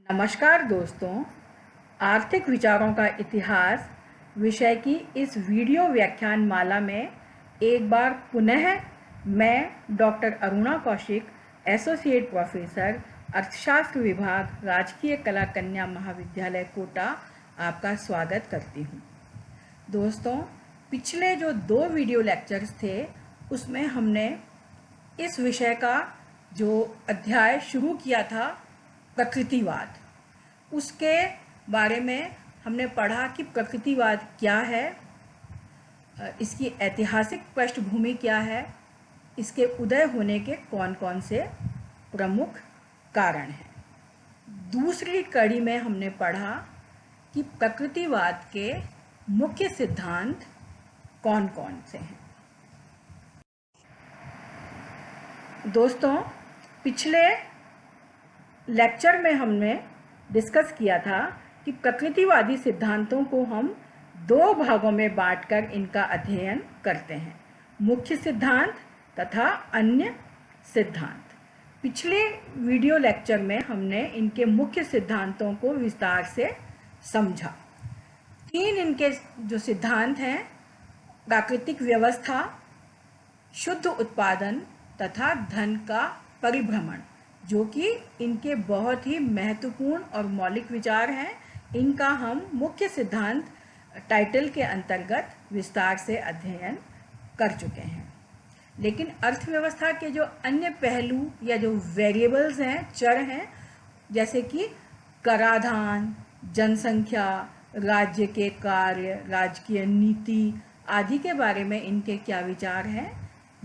नमस्कार दोस्तों, आर्थिक विचारों का इतिहास विषय की इस वीडियो व्याख्यान माला में एक बार पुनः मैं doctor Aruna Kaushik, associate professor, अर्थशास्त्र विभाग, राजकीय कला कन्या महाविद्यालय कोटा आपका स्वागत करती हूँ। दोस्तों, पिछले जो 2 वीडियो लेक्चर्स थे उसमें हमने इस विषय का जो अध्याय शुरू किया था प्रकृतिवाद, उसके बारे में हमने पढ़ा कि प्रकृतिवाद क्या है, इसकी ऐतिहासिक पृष्ठभूमि क्या है, इसके उदय होने के कौन कौन से प्रमुख कारण हैं। दूसरी कड़ी में हमने पढ़ा कि प्रकृतिवाद के मुख्य सिद्धांत कौन कौन से हैं। दोस्तों, पिछले लेक्चर में हमने डिस्कस किया था कि प्रकृतिवादी सिद्धांतों को हम 2 भागों में बांटकर इनका अध्ययन करते हैं, मुख्य सिद्धांत तथा अन्य सिद्धांत। पिछले वीडियो लेक्चर में हमने इनके मुख्य सिद्धांतों को विस्तार से समझा। 3 इनके जो सिद्धांत हैं, प्राकृतिक व्यवस्था, शुद्ध उत्पादन तथा धन का परिभ्रमण, जो कि इनके बहुत ही महत्वपूर्ण और मौलिक विचार हैं, इनका हम मुख्य सिद्धांत टाइटल के अंतर्गत विस्तार से अध्ययन कर चुके हैं। लेकिन अर्थव्यवस्था के जो अन्य पहलू या जो वेरिएबल्स हैं, चर हैं, जैसे कि कराधान, जनसंख्या, राज्य के कार्य, राजकीय नीति आदि के बारे में इनके क्या विचार हैं,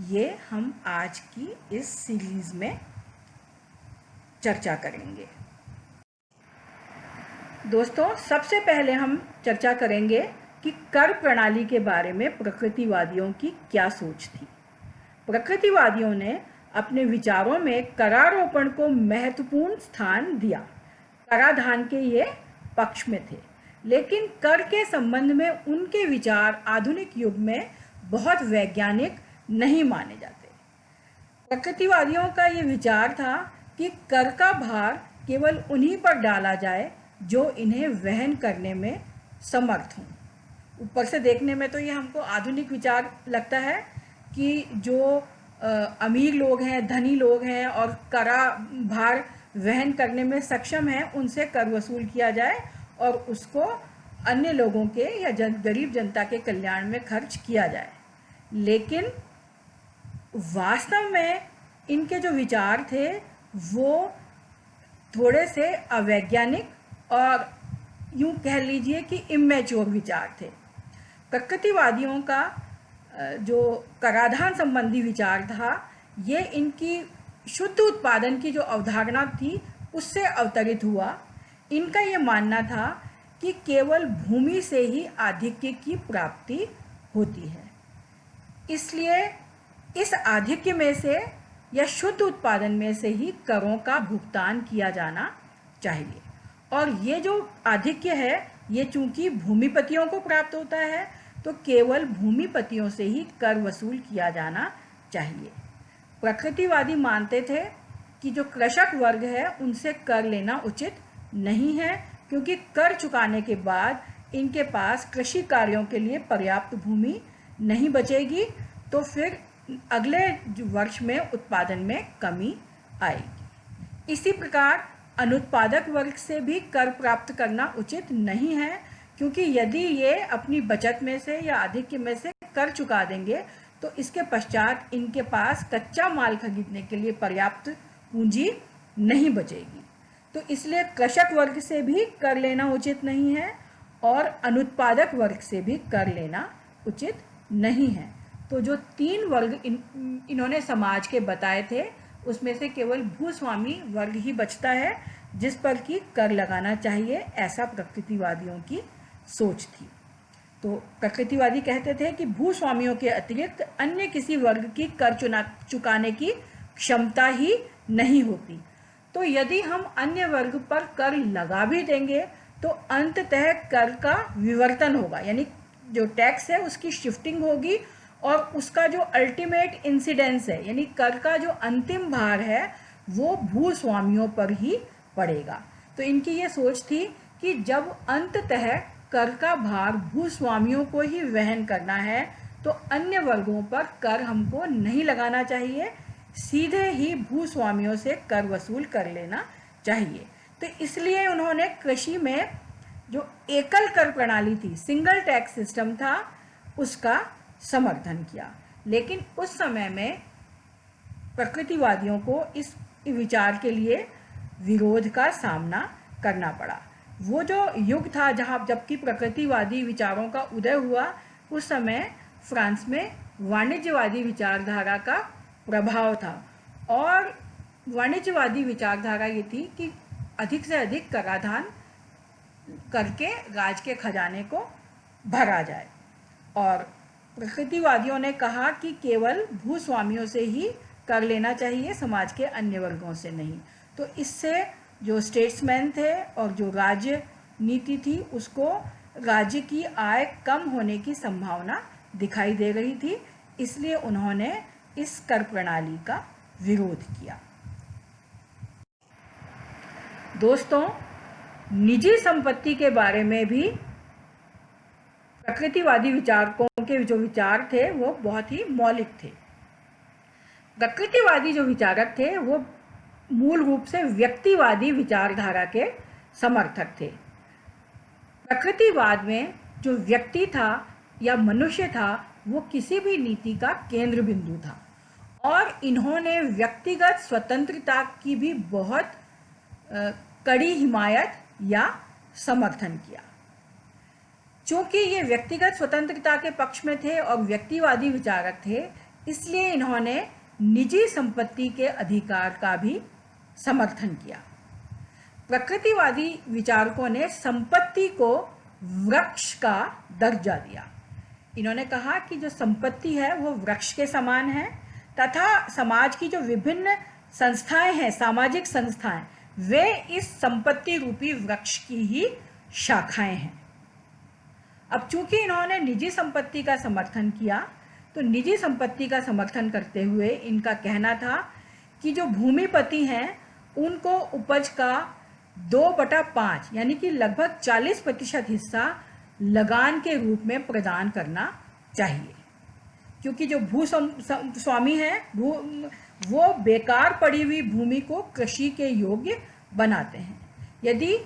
ये हम आज की इस सीरीज में चर्चा करेंगे। दोस्तों, सबसे पहले हम चर्चा करेंगे कि कर प्रणाली के बारे में प्रकृतिवादियों की क्या सोच थी। प्रकृतिवादियों ने अपने विचारों में करारोपण को महत्वपूर्ण स्थान दिया। कराधान के ये पक्ष में थे, लेकिन कर के संबंध में उनके विचार आधुनिक युग में बहुत वैज्ञानिक नहीं माने जाते। प्रकृतिवादियों का ये विचार था कि कर का भार केवल उन्हीं पर डाला जाए जो इन्हें वहन करने में समर्थ हों। ऊपर से देखने में तो ये हमको आधुनिक विचार लगता है कि जो अमीर लोग हैं, धनी लोग हैं और करा भार वहन करने में सक्षम हैं, उनसे कर वसूल किया जाए और उसको अन्य लोगों के या गरीब जनता के कल्याण में खर्च किया जाए। लेकिन वास्तव में इनके जो विचार थे वो थोड़े से अवैज्ञानिक और यूँ कह लीजिए कि इमेच्योर विचार थे। प्रकृतिवादियों का जो कराधान संबंधी विचार था, ये इनकी शुद्ध उत्पादन की जो अवधारणा थी उससे अवतरित हुआ। इनका ये मानना था कि केवल भूमि से ही आधिक्य की प्राप्ति होती है, इसलिए इस आधिक्य में से या शुद्ध उत्पादन में से ही करों का भुगतान किया जाना चाहिए। और ये जो आधिक्य है, ये चूंकि भूमिपतियों को प्राप्त होता है, तो केवल भूमिपतियों से ही कर वसूल किया जाना चाहिए। प्रकृतिवादी मानते थे कि जो कृषक वर्ग है उनसे कर लेना उचित नहीं है, क्योंकि कर चुकाने के बाद इनके पास कृषि कार्यों के लिए पर्याप्त भूमि नहीं बचेगी, तो फिर अगले वर्ष में उत्पादन में कमी आएगी। इसी प्रकार अनुत्पादक वर्ग से भी कर प्राप्त करना उचित नहीं है, क्योंकि यदि ये अपनी बचत में से या आधिक्य में से कर चुका देंगे तो इसके पश्चात इनके पास कच्चा माल खरीदने के लिए पर्याप्त पूंजी नहीं बचेगी। तो इसलिए कृषक वर्ग से भी कर लेना उचित नहीं है और अनुत्पादक वर्ग से भी कर लेना उचित नहीं है। तो जो 3 वर्ग इन्होंने समाज के बताए थे, उसमें से केवल भूस्वामी वर्ग ही बचता है जिस पर कि कर लगाना चाहिए, ऐसा प्रकृतिवादियों की सोच थी। तो प्रकृतिवादी कहते थे कि भूस्वामियों के अतिरिक्त अन्य किसी वर्ग की कर चुकाने की क्षमता ही नहीं होती। तो यदि हम अन्य वर्ग पर कर लगा भी देंगे तो अंततः कर का विवर्तन होगा, यानी जो टैक्स है उसकी शिफ्टिंग होगी और उसका जो अल्टीमेट इंसिडेंस है, यानी कर का जो अंतिम भार है, वो भूस्वामियों पर ही पड़ेगा। तो इनकी ये सोच थी कि जब अंततः कर का भार भूस्वामियों को ही वहन करना है तो अन्य वर्गों पर कर हमको नहीं लगाना चाहिए, सीधे ही भूस्वामियों से कर वसूल कर लेना चाहिए। तो इसलिए उन्होंने कृषि में जो एकल कर प्रणाली थी, सिंगल टैक्स सिस्टम था, उसका समर्थन किया। लेकिन उस समय में प्रकृतिवादियों को इस विचार के लिए विरोध का सामना करना पड़ा। वो जो युग था जबकि प्रकृतिवादी विचारों का उदय हुआ, उस समय फ्रांस में वाणिज्यवादी विचारधारा का प्रभाव था और वाणिज्यवादी विचारधारा ये थी कि अधिक से अधिक कराधान करके राज के खजाने को भरा जाए। और प्रकृतिवादियों ने कहा कि केवल भूस्वामियों से ही कर लेना चाहिए, समाज के अन्य वर्गों से नहीं। तो इससे जो स्टेट्समैन थे और जो राज्य नीति थी, उसको राज्य की आय कम होने की संभावना दिखाई दे रही थी, इसलिए उन्होंने इस कर प्रणाली का विरोध किया। दोस्तों, निजी संपत्ति के बारे में भी प्रकृतिवादी विचारकों के जो विचार थे वो बहुत ही मौलिक थे। प्रकृतिवादी जो विचारक थे वो मूल रूप से व्यक्तिवादी विचारधारा के समर्थक थे। प्रकृतिवाद में जो व्यक्ति था या मनुष्य था वो किसी भी नीति का केंद्र बिंदु था और इन्होंने व्यक्तिगत स्वतंत्रता की भी बहुत कड़ी हिमायत या समर्थन किया। चूंकि ये व्यक्तिगत स्वतंत्रता के पक्ष में थे और व्यक्तिवादी विचारक थे, इसलिए इन्होंने निजी संपत्ति के अधिकार का भी समर्थन किया। प्रकृतिवादी विचारकों ने संपत्ति को वृक्ष का दर्जा दिया। इन्होंने कहा कि जो संपत्ति है वो वृक्ष के समान है तथा समाज की जो विभिन्न संस्थाएं हैं, सामाजिक संस्थाएं, वे इस संपत्ति रूपी वृक्ष की ही शाखाएं हैं। अब चूंकि इन्होंने निजी संपत्ति का समर्थन किया, तो निजी संपत्ति का समर्थन करते हुए इनका कहना था कि जो भूमिपति हैं उनको उपज का 2/5 यानी कि लगभग 40% हिस्सा लगान के रूप में प्रदान करना चाहिए, क्योंकि जो भूस्वामी हैं वो बेकार पड़ी हुई भूमि को कृषि के योग्य बनाते हैं। यदि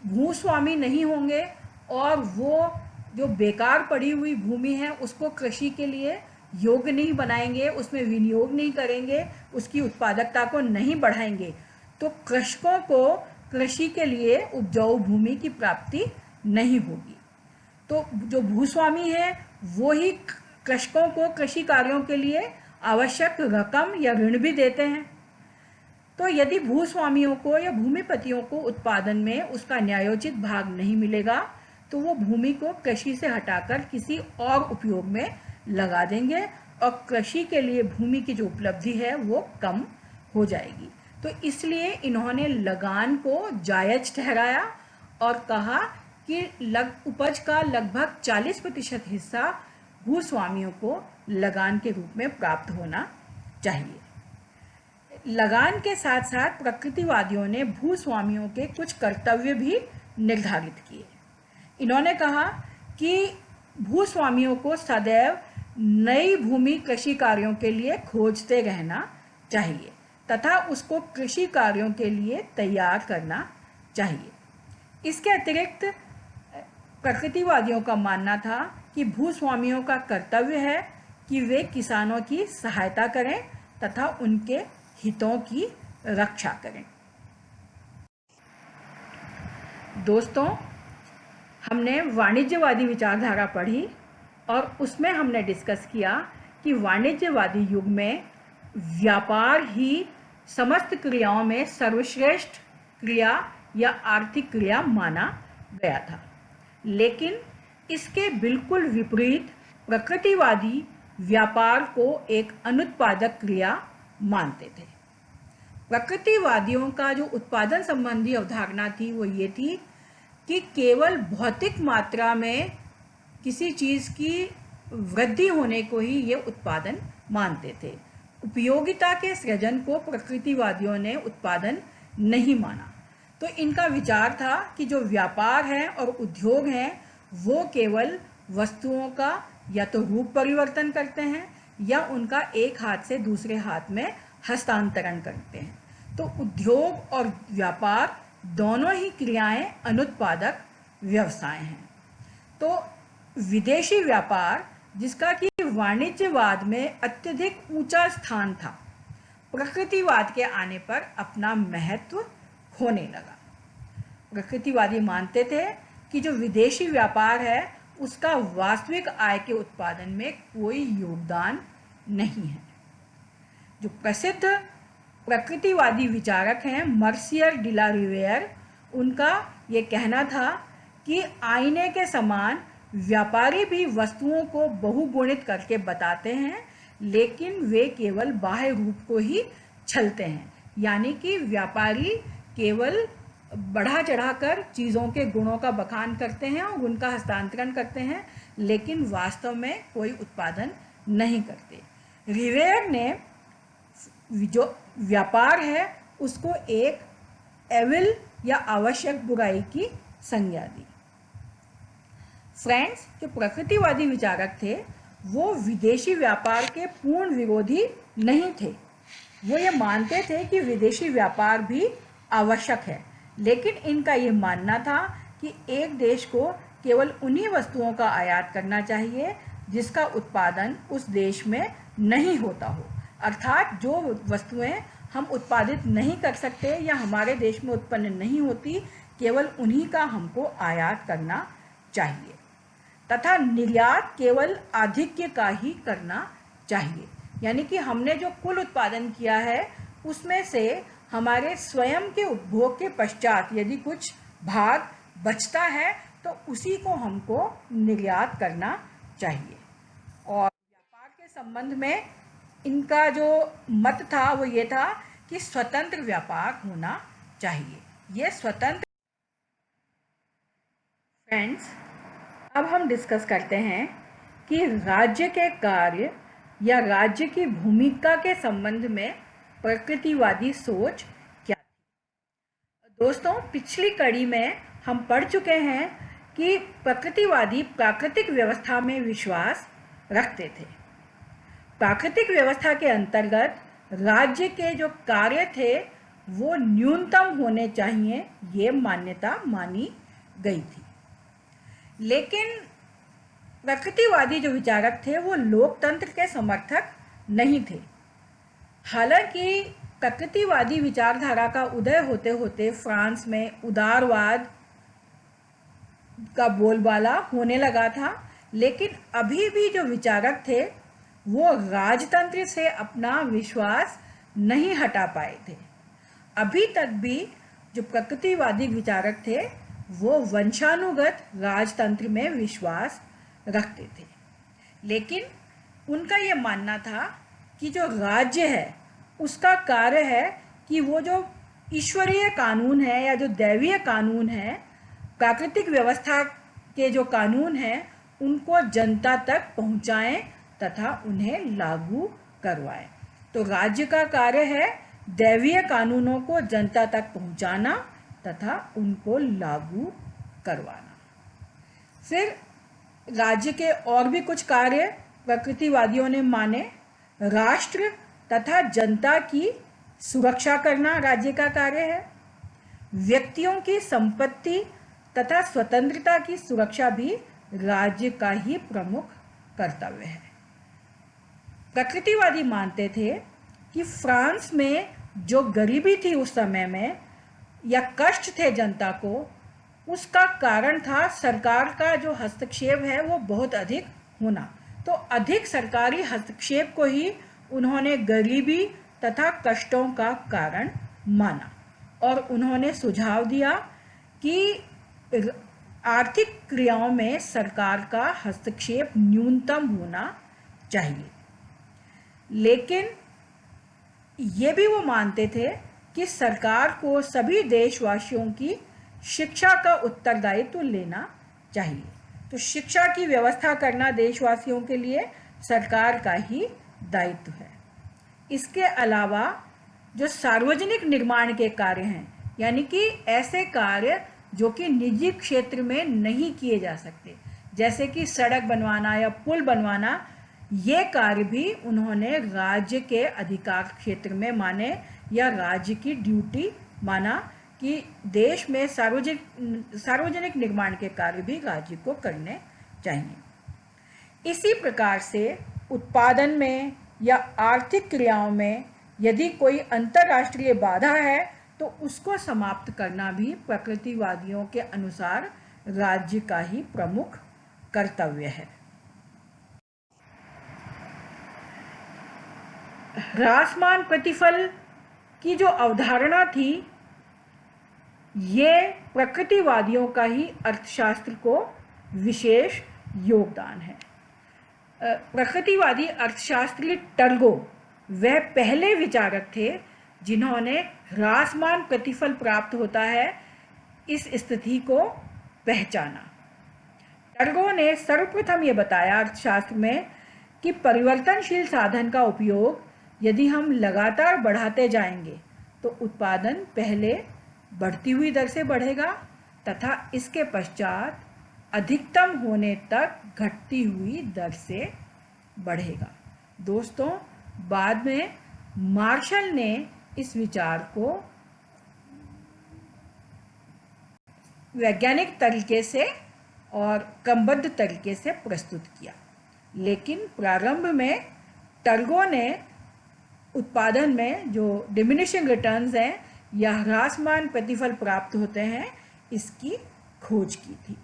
भूस्वामी नहीं होंगे और वो जो बेकार पड़ी हुई भूमि है उसको कृषि के लिए योग्य नहीं बनाएंगे, उसमें विनियोग नहीं करेंगे, उसकी उत्पादकता को नहीं बढ़ाएंगे, तो कृषकों को कृषि के लिए उपजाऊ भूमि की प्राप्ति नहीं होगी। तो जो भूस्वामी हैं वो ही कृषकों को कृषि कार्यों के लिए आवश्यक रकम या ऋण भी देते हैं। तो यदि भूस्वामियों को या भूमिपतियों को उत्पादन में उसका न्यायोचित भाग नहीं मिलेगा तो वो भूमि को कृषि से हटाकर किसी और उपयोग में लगा देंगे और कृषि के लिए भूमि की जो उपलब्धि है वो कम हो जाएगी। तो इसलिए इन्होंने लगान को जायज ठहराया और कहा कि उपज का लगभग 40% हिस्सा भूस्वामियों को लगान के रूप में प्राप्त होना चाहिए। लगान के साथ साथ प्रकृतिवादियों ने भूस्वामियों के कुछ कर्तव्य भी निर्धारित किए। इन्होंने कहा कि भूस्वामियों को सदैव नई भूमि कृषि कार्यों के लिए खोजते रहना चाहिए तथा उसको कृषि कार्यों के लिए तैयार करना चाहिए। इसके अतिरिक्त प्रकृतिवादियों का मानना था कि भूस्वामियों का कर्तव्य है कि वे किसानों की सहायता करें तथा उनके हितों की रक्षा करें। दोस्तों, हमने वाणिज्यवादी विचारधारा पढ़ी और उसमें हमने डिस्कस किया कि वाणिज्यवादी युग में व्यापार ही समस्त क्रियाओं में सर्वश्रेष्ठ क्रिया या आर्थिक क्रिया माना गया था, लेकिन इसके बिल्कुल विपरीत प्रकृतिवादी व्यापार को एक अनुत्पादक क्रिया मानते थे। प्रकृतिवादियों का जो उत्पादन संबंधी अवधारणा थी वो ये थी कि केवल भौतिक मात्रा में किसी चीज़ की वृद्धि होने को ही ये उत्पादन मानते थे। उपयोगिता के सृजन को प्रकृतिवादियों ने उत्पादन नहीं माना। तो इनका विचार था कि जो व्यापार है और उद्योग हैं वो केवल वस्तुओं का या तो रूप परिवर्तन करते हैं या उनका एक हाथ से दूसरे हाथ में हस्तांतरण करते हैं। तो उद्योग और व्यापार दोनों ही क्रियाएं अनुत्पादक व्यवसाय हैं। तो विदेशी व्यापार, जिसका कि वाणिज्यवाद में अत्यधिक ऊंचा स्थान था, प्रकृतिवाद के आने पर अपना महत्व खोने लगा। प्रकृतिवादी मानते थे कि जो विदेशी व्यापार है उसका वास्तविक आय के उत्पादन में कोई योगदान नहीं है। जो प्रसिद्ध प्रकृतिवादी विचारक हैं मर्सियर डी ला रिविère, उनका ये कहना था कि आईने के समान व्यापारी भी वस्तुओं को बहुगुणित करके बताते हैं, लेकिन वे केवल बाह्य रूप को ही छलते हैं। यानी कि व्यापारी केवल बढ़ा चढ़ाकर चीज़ों के गुणों का बखान करते हैं और उनका हस्तांतरण करते हैं, लेकिन वास्तव में कोई उत्पादन नहीं करते। रिविère ने जो व्यापार है उसको एक एविल या आवश्यक बुराई की संज्ञा दी। फ्रेंड्स, जो प्रकृतिवादी विचारक थे वो विदेशी व्यापार के पूर्ण विरोधी नहीं थे। वो ये मानते थे कि विदेशी व्यापार भी आवश्यक है, लेकिन इनका ये मानना था कि एक देश को केवल उन्हीं वस्तुओं का आयात करना चाहिए जिसका उत्पादन उस देश में नहीं होता हो। अर्थात जो वस्तुएं हम उत्पादित नहीं कर सकते या हमारे देश में उत्पन्न नहीं होती, केवल उन्हीं का हमको आयात करना चाहिए तथा निर्यात केवल आधिक्य का ही करना चाहिए। यानी कि हमने जो कुल उत्पादन किया है उसमें से हमारे स्वयं के उपभोग के पश्चात यदि कुछ भाग बचता है तो उसी को हमको निर्यात करना चाहिए। और व्यापार के संबंध में इनका जो मत था वो ये था कि स्वतंत्र व्यापार होना चाहिए। ये स्वतंत्र। फ्रेंड्स, अब हम डिस्कस करते हैं कि राज्य के कार्य या राज्य की भूमिका के संबंध में प्रकृतिवादी सोच क्या थी। दोस्तों, पिछली कड़ी में हम पढ़ चुके हैं कि प्रकृतिवादी प्राकृतिक व्यवस्था में विश्वास रखते थे। प्राकृतिक व्यवस्था के अंतर्गत राज्य के जो कार्य थे वो न्यूनतम होने चाहिए, ये मान्यता मानी गई थी। लेकिन प्रकृतिवादी जो विचारक थे वो लोकतंत्र के समर्थक नहीं थे। हालांकि प्रकृतिवादी विचारधारा का उदय होते होते फ्रांस में उदारवाद का बोलबाला होने लगा था, लेकिन अभी भी जो विचारक थे वो राजतंत्र से अपना विश्वास नहीं हटा पाए थे। अभी तक भी जो प्रकृतिवादी विचारक थे वो वंशानुगत राजतंत्र में विश्वास रखते थे, लेकिन उनका ये मानना था कि जो राज्य है उसका कार्य है कि वो जो ईश्वरीय कानून है या जो दैवीय कानून है, प्राकृतिक व्यवस्था के जो कानून हैं उनको जनता तक पहुंचाएं तथा उन्हें लागू करवाएं। तो राज्य का कार्य है दैवीय कानूनों को जनता तक पहुंचाना तथा उनको लागू करवाना। फिर राज्य के और भी कुछ कार्य प्रकृतिवादियों ने माने। राष्ट्र तथा जनता की सुरक्षा करना राज्य का कार्य है। व्यक्तियों की संपत्ति तथा स्वतंत्रता की सुरक्षा भी राज्य का ही प्रमुख कर्तव्य है। प्रकृतिवादी मानते थे कि फ्रांस में जो गरीबी थी उस समय में या कष्ट थे जनता को, उसका कारण था सरकार का जो हस्तक्षेप है वो बहुत अधिक होना। तो अधिक सरकारी हस्तक्षेप को ही उन्होंने गरीबी तथा कष्टों का कारण माना और उन्होंने सुझाव दिया कि आर्थिक क्रियाओं में सरकार का हस्तक्षेप न्यूनतम होना चाहिए। लेकिन ये भी वो मानते थे कि सरकार को सभी देशवासियों की शिक्षा का उत्तरदायित्व लेना चाहिए। तो शिक्षा की व्यवस्था करना देशवासियों के लिए सरकार का ही दायित्व है। इसके अलावा जो सार्वजनिक निर्माण के कार्य हैं यानी कि ऐसे कार्य जो कि निजी क्षेत्र में नहीं किए जा सकते, जैसे कि सड़क बनवाना या पुल बनवाना, ये कार्य भी उन्होंने राज्य के अधिकार क्षेत्र में माने या राज्य की ड्यूटी माना कि देश में सार्वजनिक निर्माण के कार्य भी राज्य को करने चाहिए। इसी प्रकार से उत्पादन में या आर्थिक क्रियाओं में यदि कोई अंतर्राष्ट्रीय बाधा है तो उसको समाप्त करना भी प्रकृतिवादियों के अनुसार राज्य का ही प्रमुख कर्तव्य है। ह्रासमान प्रतिफल की जो अवधारणा थी, ये प्रकृतिवादियों का ही अर्थशास्त्र को विशेष योगदान है। प्रकृतिवादी अर्थशास्त्री टर्गो वह पहले विचारक थे जिन्होंने ह्रासमान प्रतिफल प्राप्त होता है इस स्थिति को पहचाना। टर्गो ने सर्वप्रथम ये बताया अर्थशास्त्र में कि परिवर्तनशील साधन का उपयोग यदि हम लगातार बढ़ाते जाएंगे तो उत्पादन पहले बढ़ती हुई दर से बढ़ेगा तथा इसके पश्चात अधिकतम होने तक घटती हुई दर से बढ़ेगा। दोस्तों, बाद में मार्शल ने इस विचार को वैज्ञानिक तरीके से और क्रमबद्ध तरीके से प्रस्तुत किया, लेकिन प्रारंभ में टर्गो ने उत्पादन में जो डिमिनिशिंग रिटर्न्स हैं या ह्रासमान प्रतिफल प्राप्त होते हैं, इसकी खोज की थी।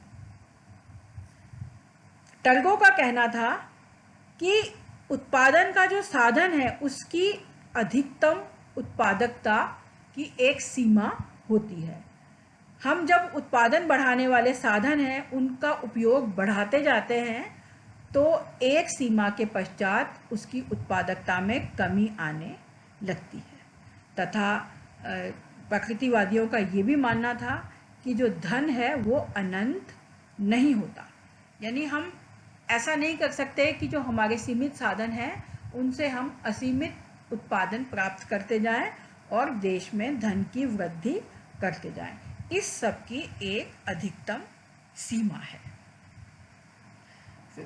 टर्गो का कहना था कि उत्पादन का जो साधन है उसकी अधिकतम उत्पादकता की एक सीमा होती है। हम जब उत्पादन बढ़ाने वाले साधन हैं उनका उपयोग बढ़ाते जाते हैं तो एक सीमा के पश्चात उसकी उत्पादकता में कमी आने लगती है तथा प्रकृतिवादियों का ये भी मानना था कि जो धन है वो अनंत नहीं होता, यानी हम ऐसा नहीं कर सकते कि जो हमारे सीमित साधन हैं उनसे हम असीमित उत्पादन प्राप्त करते जाएं और देश में धन की वृद्धि करते जाएं। इस सब की एक अधिकतम सीमा है।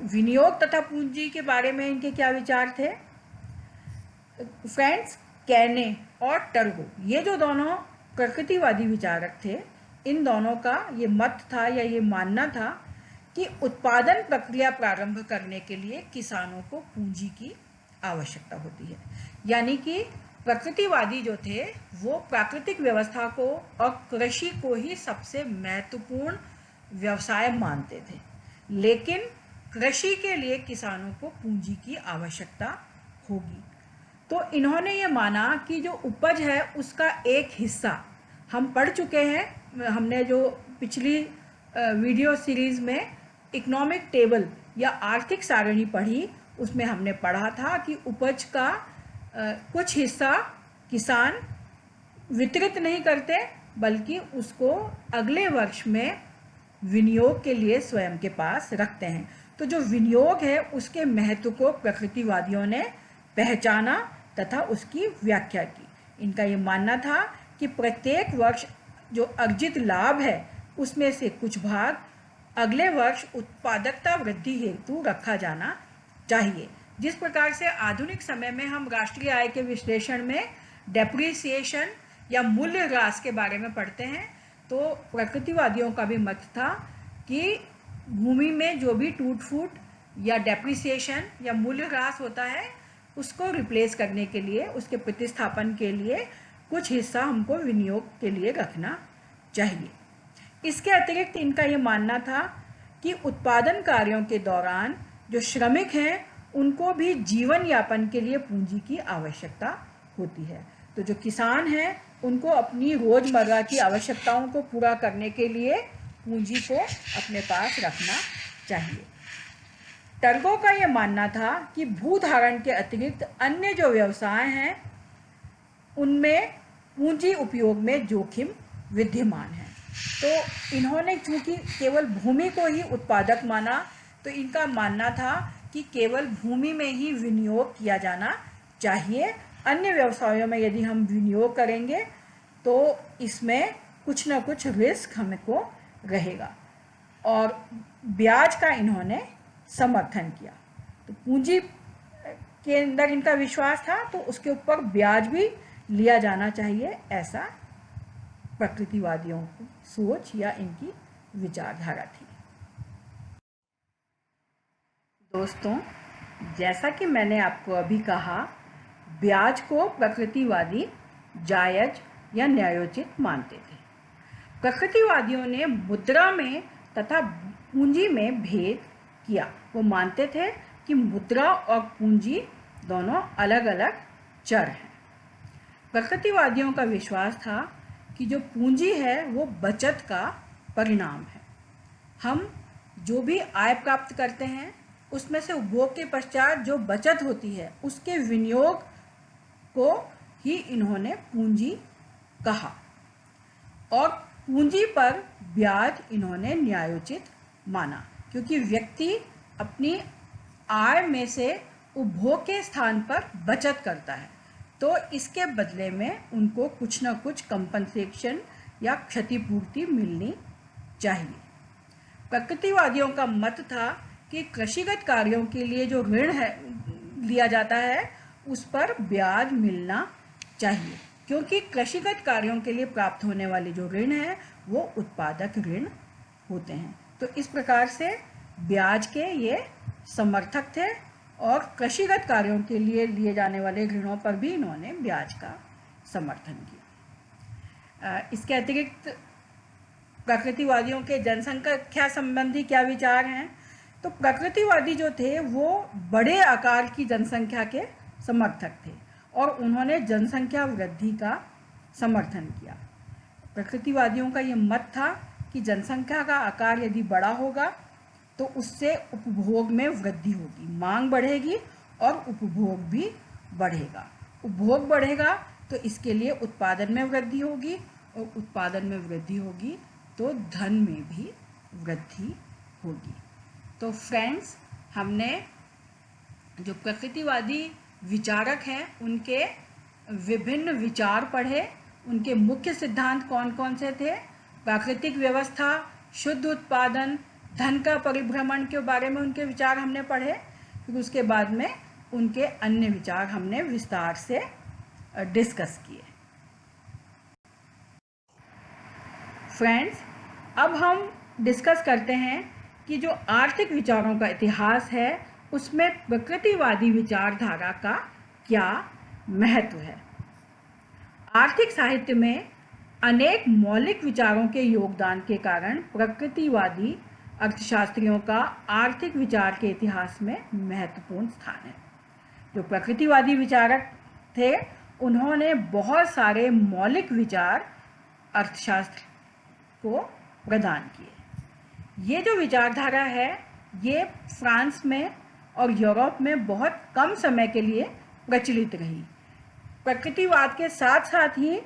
विनियोग तथा पूंजी के बारे में इनके क्या विचार थे? फ्रेंड्स, कैने और टर्गो ये जो दोनों प्रकृतिवादी विचारक थे, इन दोनों का ये मत था या ये मानना था कि उत्पादन प्रक्रिया प्रारंभ करने के लिए किसानों को पूंजी की आवश्यकता होती है। यानी कि प्रकृतिवादी जो थे वो प्राकृतिक व्यवस्था को और कृषि को ही सबसे महत्वपूर्ण व्यवसाय मानते थे, लेकिन कृषि के लिए किसानों को पूंजी की आवश्यकता होगी। तो इन्होंने ये माना कि जो उपज है उसका एक हिस्सा, हम पढ़ चुके हैं, हमने जो पिछली वीडियो सीरीज़ में इकोनॉमिक टेबल या आर्थिक सारणी पढ़ी उसमें हमने पढ़ा था कि उपज का कुछ हिस्सा किसान वितरित नहीं करते बल्कि उसको अगले वर्ष में विनियोग के लिए स्वयं के पास रखते हैं। तो जो विनियोग है उसके महत्व को प्रकृतिवादियों ने पहचाना तथा उसकी व्याख्या की। इनका ये मानना था कि प्रत्येक वर्ष जो अर्जित लाभ है उसमें से कुछ भाग अगले वर्ष उत्पादकता वृद्धि हेतु रखा जाना चाहिए। जिस प्रकार से आधुनिक समय में हम राष्ट्रीय आय के विश्लेषण में डेप्रिसिएशन या मूल्य ह्रास के बारे में पढ़ते हैं, तो प्रकृतिवादियों का भी मत था कि भूमि में जो भी टूट फूट या डेप्रिसिएशन या मूल्य ह्रास होता है उसको रिप्लेस करने के लिए, उसके प्रतिस्थापन के लिए कुछ हिस्सा हमको विनियोग के लिए रखना चाहिए। इसके अतिरिक्त इनका ये मानना था कि उत्पादन कार्यों के दौरान जो श्रमिक हैं उनको भी जीवन यापन के लिए पूंजी की आवश्यकता होती है। तो जो किसान हैं उनको अपनी रोज़मर्रा की आवश्यकताओं को पूरा करने के लिए पूंजी को अपने पास रखना चाहिए। टर्गो का ये मानना था कि भूधारण के अतिरिक्त अन्य जो व्यवसाय हैं उनमें पूंजी उपयोग में जोखिम विद्यमान है। तो इन्होंने चूँकि केवल भूमि को ही उत्पादक माना, तो इनका मानना था कि केवल भूमि में ही विनियोग किया जाना चाहिए। अन्य व्यवसायों में यदि हम विनियोग करेंगे तो इसमें कुछ ना कुछ रिस्क हमको रहेगा, और ब्याज का इन्होंने समर्थन किया। तो पूंजी के अंदर इनका विश्वास था, तो उसके ऊपर ब्याज भी लिया जाना चाहिए, ऐसा प्रकृतिवादियों की सोच या इनकी विचारधारा थी। दोस्तों, जैसा कि मैंने आपको अभी कहा, ब्याज को प्रकृतिवादी जायज या न्यायोचित मानते थे। प्रकृतिवादियों ने मुद्रा में तथा पूंजी में भेद किया। वो मानते थे कि मुद्रा और पूंजी दोनों अलग अलग चर हैं। प्रकृतिवादियों का विश्वास था कि जो पूंजी है वो बचत का परिणाम है। हम जो भी आय प्राप्त करते हैं उसमें से उपभोग के पश्चात जो बचत होती है उसके विनियोग को ही इन्होंने पूंजी कहा, और पूंजी पर ब्याज इन्होंने न्यायोचित माना, क्योंकि व्यक्ति अपनी आय में से उपभोग के स्थान पर बचत करता है, तो इसके बदले में उनको कुछ ना कुछ कंपनसेशन या क्षतिपूर्ति मिलनी चाहिए। प्रकृतिवादियों का मत था कि कृषिगत कार्यों के लिए जो ऋण है लिया जाता है उस पर ब्याज मिलना चाहिए, क्योंकि कृषिगत कार्यों के लिए प्राप्त होने वाले जो ऋण है वो उत्पादक ऋण होते हैं। तो इस प्रकार से ब्याज के ये समर्थक थे, और कृषिगत कार्यों के लिए लिए जाने वाले ऋणों पर भी इन्होंने ब्याज का समर्थन किया। इसके अतिरिक्त प्रकृतिवादियों के जनसंख्या संबंधी क्या विचार हैं? तो प्रकृतिवादी जो थे वो बड़े आकार की जनसंख्या के समर्थक थे, और उन्होंने जनसंख्या वृद्धि का समर्थन किया। प्रकृतिवादियों का ये मत था कि जनसंख्या का आकार यदि बड़ा होगा तो उससे उपभोग में वृद्धि होगी, मांग बढ़ेगी और उपभोग भी बढ़ेगा। उपभोग बढ़ेगा तो इसके लिए उत्पादन में वृद्धि होगी, और उत्पादन में वृद्धि होगी तो धन में भी वृद्धि होगी। तो फ्रेंड्स, हमने जो प्रकृतिवादी विचारक हैं उनके विभिन्न विचार पढ़े। उनके मुख्य सिद्धांत कौन कौन से थे? प्राकृतिक व्यवस्था, शुद्ध उत्पादन, धन का परिभ्रमण के बारे में उनके विचार हमने पढ़े। फिर उसके बाद में उनके अन्य विचार हमने विस्तार से डिस्कस किए। फ्रेंड्स, अब हम डिस्कस करते हैं कि जो आर्थिक विचारों का इतिहास है उसमें प्रकृतिवादी विचारधारा का क्या महत्व है। आर्थिक साहित्य में अनेक मौलिक विचारों के योगदान के कारण प्रकृतिवादी अर्थशास्त्रियों का आर्थिक विचार के इतिहास में महत्वपूर्ण स्थान है। जो प्रकृतिवादी विचारक थे उन्होंने बहुत सारे मौलिक विचार अर्थशास्त्र को प्रदान किए। ये जो विचारधारा है ये फ्रांस में और यूरोप में बहुत कम समय के लिए प्रचलित रही। प्रकृतिवाद के साथ साथ ही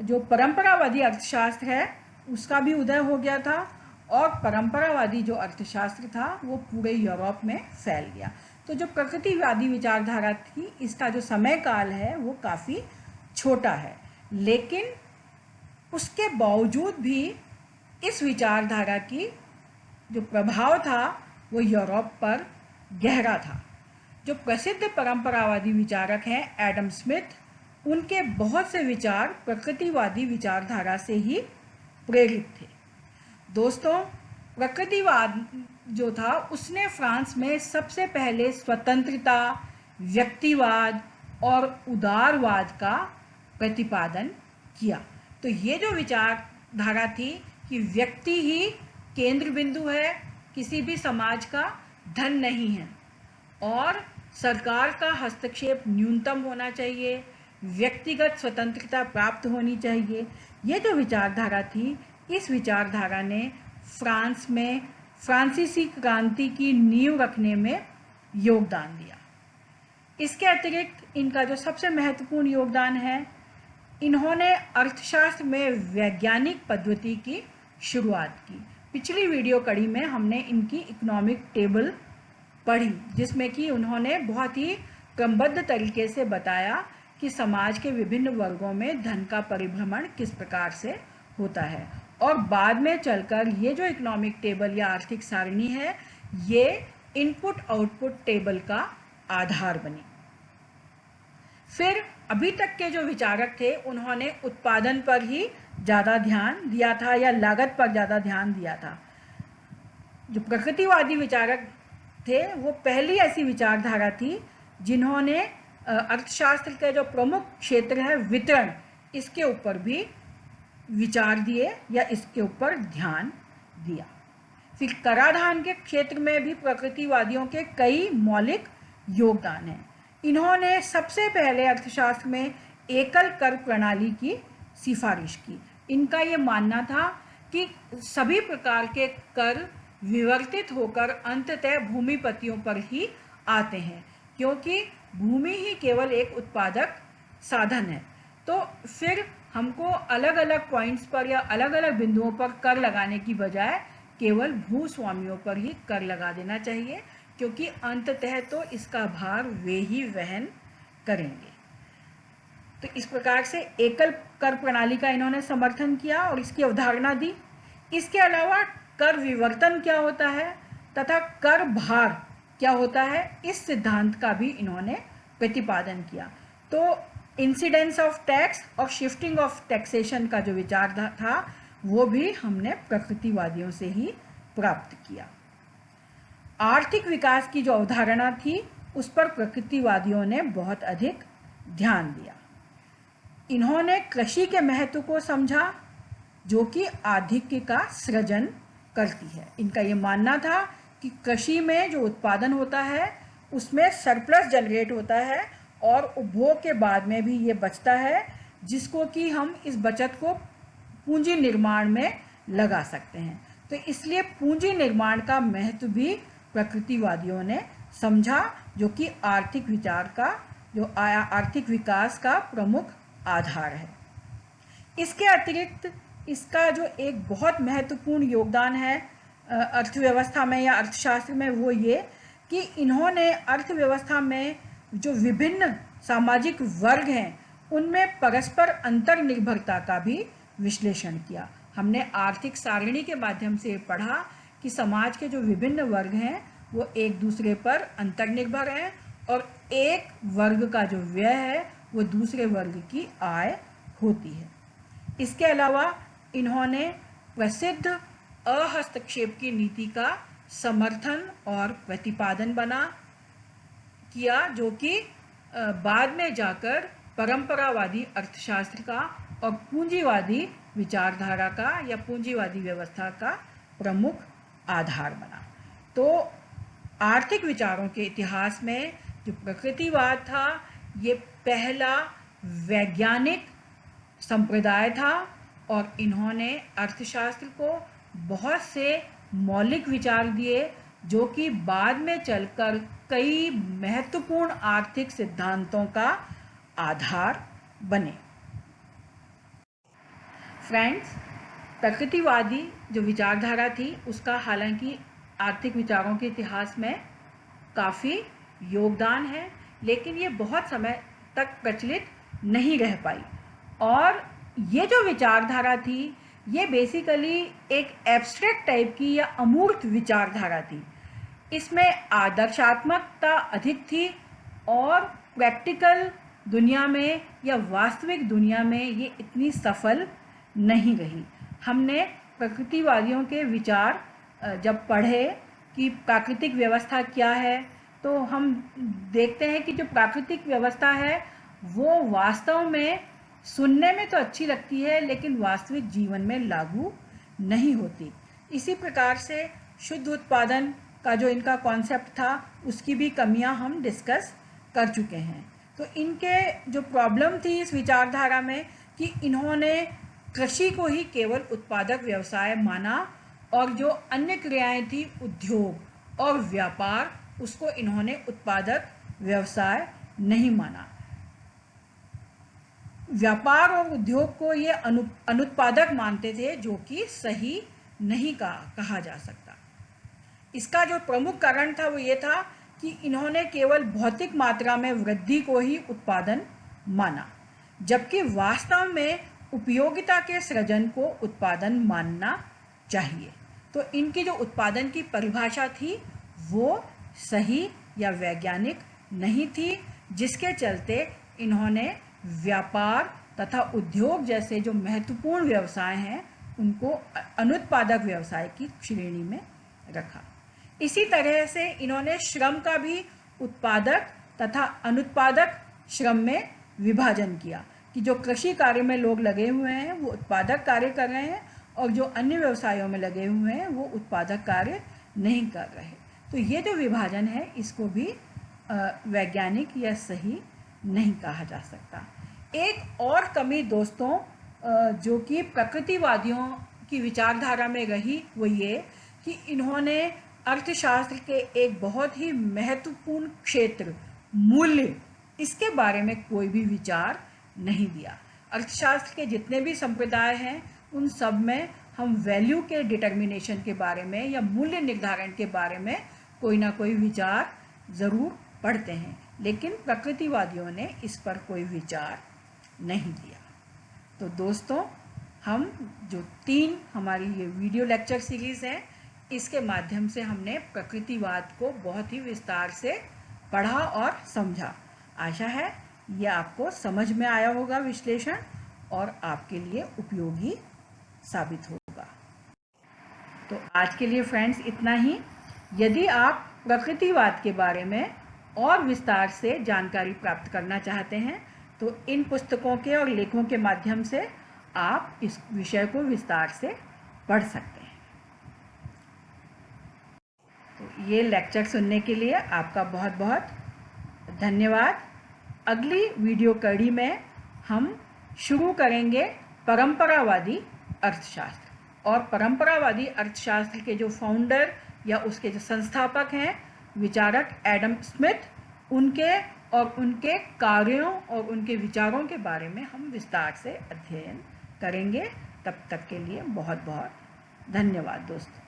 जो परंपरावादी अर्थशास्त्र है उसका भी उदय हो गया था, और परंपरावादी जो अर्थशास्त्र था वो पूरे यूरोप में फैल गया। तो जो प्रकृतिवादी विचारधारा थी इसका जो समय काल है वो काफ़ी छोटा है, लेकिन उसके बावजूद भी इस विचारधारा की जो प्रभाव था वो यूरोप पर गहरा था। जो प्रसिद्ध परंपरावादी विचारक हैं एडम स्मिथ, उनके बहुत से विचार प्रकृतिवादी विचारधारा से ही प्रेरित थे। दोस्तों, प्रकृतिवाद जो था उसने फ्रांस में सबसे पहले स्वतंत्रता, व्यक्तिवाद और उदारवाद का प्रतिपादन किया। तो ये जो विचारधारा थी कि व्यक्ति ही केंद्र बिंदु है किसी भी समाज का, धन नहीं है, और सरकार का हस्तक्षेप न्यूनतम होना चाहिए, व्यक्तिगत स्वतंत्रता प्राप्त होनी चाहिए, ये जो विचारधारा थी इस विचारधारा ने फ्रांस में फ्रांसीसी क्रांति की नींव रखने में योगदान दिया। इसके अतिरिक्त इनका जो सबसे महत्वपूर्ण योगदान है, इन्होंने अर्थशास्त्र में वैज्ञानिक पद्धति की शुरुआत की। पिछली वीडियो कड़ी में हमने इनकी इकोनॉमिक टेबल पढ़ी, जिसमें कि उन्होंने बहुत ही क्रमबद्ध तरीके से बताया कि समाज के विभिन्न वर्गों में धन का परिभ्रमण किस प्रकार से होता है, और बाद में चलकर ये जो इकोनॉमिक टेबल या आर्थिक सारणी है ये इनपुट आउटपुट टेबल का आधार बनी। फिर अभी तक के जो विचारक थे उन्होंने उत्पादन पर ही ज़्यादा ध्यान दिया था या लागत पर ज़्यादा ध्यान दिया था। जो प्रकृतिवादी विचारक थे वो पहली ऐसी विचारधारा थी जिन्होंने अर्थशास्त्र के जो प्रमुख क्षेत्र है वितरण, इसके ऊपर भी विचार दिए या इसके ऊपर ध्यान दिया। फिर कराधान के क्षेत्र में भी प्रकृतिवादियों के कई मौलिक योगदान हैं। इन्होंने सबसे पहले अर्थशास्त्र में एकल कर प्रणाली की सिफारिश की। इनका ये मानना था कि सभी प्रकार के कर विवर्तित होकर अंततः भूमिपतियों पर ही आते हैं, क्योंकि भूमि ही केवल एक उत्पादक साधन है। तो फिर हमको अलग अलग पॉइंट्स पर या अलग अलग बिंदुओं पर कर लगाने की बजाय केवल भूस्वामियों पर ही कर लगा देना चाहिए, क्योंकि अंततः तो इसका भार वे ही वहन करेंगे। तो इस प्रकार से एकल कर प्रणाली का इन्होंने समर्थन किया और इसकी अवधारणा दी। इसके अलावा कर विवर्तन क्या होता है तथा कर भार क्या होता है, इस सिद्धांत का भी इन्होंने प्रतिपादन किया। तो इंसिडेंस ऑफ टैक्स और शिफ्टिंग ऑफ टैक्सेशन का जो विचार था वो भी हमने प्रकृतिवादियों से ही प्राप्त किया। आर्थिक विकास की जो अवधारणा थी उस पर प्रकृतिवादियों ने बहुत अधिक ध्यान दिया। इन्होंने कृषि के महत्व को समझा जो कि आधिक्य का सृजन करती है। इनका ये मानना था कि कृषि में जो उत्पादन होता है उसमें सरप्लस जनरेट होता है और उपभोग के बाद में भी ये बचता है, जिसको कि हम इस बचत को पूंजी निर्माण में लगा सकते हैं। तो इसलिए पूंजी निर्माण का महत्व भी प्रकृतिवादियों ने समझा, जो कि आर्थिक विचार का जो आर्थिक विकास का प्रमुख आधार है। इसके अतिरिक्त इसका जो एक बहुत महत्वपूर्ण योगदान है अर्थव्यवस्था में या अर्थशास्त्र में वो ये कि इन्होंने अर्थव्यवस्था में जो विभिन्न सामाजिक वर्ग हैं उनमें परस्पर अंतर्निर्भरता का भी विश्लेषण किया। हमने आर्थिक सारणी के माध्यम से पढ़ा कि समाज के जो विभिन्न वर्ग हैं वो एक दूसरे पर अंतर्निर्भर हैं और एक वर्ग का जो व्यय है वो दूसरे वर्ग की आय होती है। इसके अलावा इन्होंने प्रसिद्ध अहस्तक्षेप की नीति का समर्थन और प्रतिपादन किया, जो कि बाद में जाकर परंपरावादी अर्थशास्त्र का और पूंजीवादी विचारधारा का या पूंजीवादी व्यवस्था का प्रमुख आधार बना। तो आर्थिक विचारों के इतिहास में जो प्रकृतिवाद था ये पहला वैज्ञानिक संप्रदाय था और इन्होंने अर्थशास्त्र को बहुत से मौलिक विचार दिए जो कि बाद में चलकर कई महत्वपूर्ण आर्थिक सिद्धांतों का आधार बने। फ्रेंड्स, प्रकृतिवादी जो विचारधारा थी उसका हालांकि आर्थिक विचारों के इतिहास में काफ़ी योगदान है, लेकिन ये बहुत समय तक प्रचलित नहीं रह पाई। और ये जो विचारधारा थी ये बेसिकली एक एब्स्ट्रैक्ट टाइप की या अमूर्त विचारधारा थी। इसमें आदर्शात्मकता अधिक थी और प्रैक्टिकल दुनिया में या वास्तविक दुनिया में ये इतनी सफल नहीं रही। हमने प्रकृतिवादियों के विचार जब पढ़े कि प्राकृतिक व्यवस्था क्या है, तो हम देखते हैं कि जो प्राकृतिक व्यवस्था है वो वास्तव में सुनने में तो अच्छी लगती है लेकिन वास्तविक जीवन में लागू नहीं होती। इसी प्रकार से शुद्ध उत्पादन का जो इनका कॉन्सेप्ट था उसकी भी कमियां हम डिस्कस कर चुके हैं। तो इनके जो प्रॉब्लम थी इस विचारधारा में कि इन्होंने कृषि को ही केवल उत्पादक व्यवसाय माना और जो अन्य क्रियाएं थी उद्योग और व्यापार उसको इन्होंने उत्पादक व्यवसाय नहीं माना। व्यापार और उद्योग को ये अनुत्पादक मानते थे, जो कि सही नहीं कहा जा सकता। इसका जो प्रमुख कारण था वो ये था कि इन्होंने केवल भौतिक मात्रा में वृद्धि को ही उत्पादन माना, जबकि वास्तव में उपयोगिता के सृजन को उत्पादन मानना चाहिए। तो इनकी जो उत्पादन की परिभाषा थी वो सही या वैज्ञानिक नहीं थी, जिसके चलते इन्होंने व्यापार तथा उद्योग जैसे जो महत्वपूर्ण व्यवसाय हैं उनको अनुत्पादक व्यवसाय की श्रेणी में रखा। इसी तरह से इन्होंने श्रम का भी उत्पादक तथा अनुत्पादक श्रम में विभाजन किया कि जो कृषि कार्य में लोग लगे हुए हैं वो उत्पादक कार्य कर रहे हैं और जो अन्य व्यवसायों में लगे हुए हैं वो उत्पादक कार्य नहीं कर रहे। तो ये जो विभाजन है इसको भी वैज्ञानिक या सही नहीं कहा जा सकता। एक और कमी दोस्तों जो कि प्रकृतिवादियों की विचारधारा में रही वो ये कि इन्होंने अर्थशास्त्र के एक बहुत ही महत्वपूर्ण क्षेत्र मूल्य, इसके बारे में कोई भी विचार नहीं दिया। अर्थशास्त्र के जितने भी संप्रदाय हैं उन सब में हम वैल्यू के डिटर्मिनेशन के बारे में या मूल्य निर्धारण के बारे में कोई ना कोई विचार ज़रूर पढ़ते हैं, लेकिन प्रकृतिवादियों ने इस पर कोई विचार नहीं दिया। तो दोस्तों हम जो 3 हमारी ये वीडियो लेक्चर सीरीज़ है इसके माध्यम से हमने प्रकृतिवाद को बहुत ही विस्तार से पढ़ा और समझा। आशा है ये आपको समझ में आया होगा विश्लेषण और आपके लिए उपयोगी साबित होगा। तो आज के लिए फ्रेंड्स इतना ही। यदि आप प्रकृतिवाद के बारे में और विस्तार से जानकारी प्राप्त करना चाहते हैं तो इन पुस्तकों के और लेखों के माध्यम से आप इस विषय को विस्तार से पढ़ सकते हैं। तो ये लेक्चर सुनने के लिए आपका बहुत बहुत धन्यवाद। अगली वीडियो कड़ी में हम शुरू करेंगे परंपरावादी अर्थशास्त्र, और परंपरावादी अर्थशास्त्र के जो फाउंडर या उसके जो संस्थापक हैं विचारक एडम स्मिथ, उनके और उनके कार्यों और उनके विचारों के बारे में हम विस्तार से अध्ययन करेंगे। तब तक के लिए बहुत बहुत धन्यवाद दोस्तों।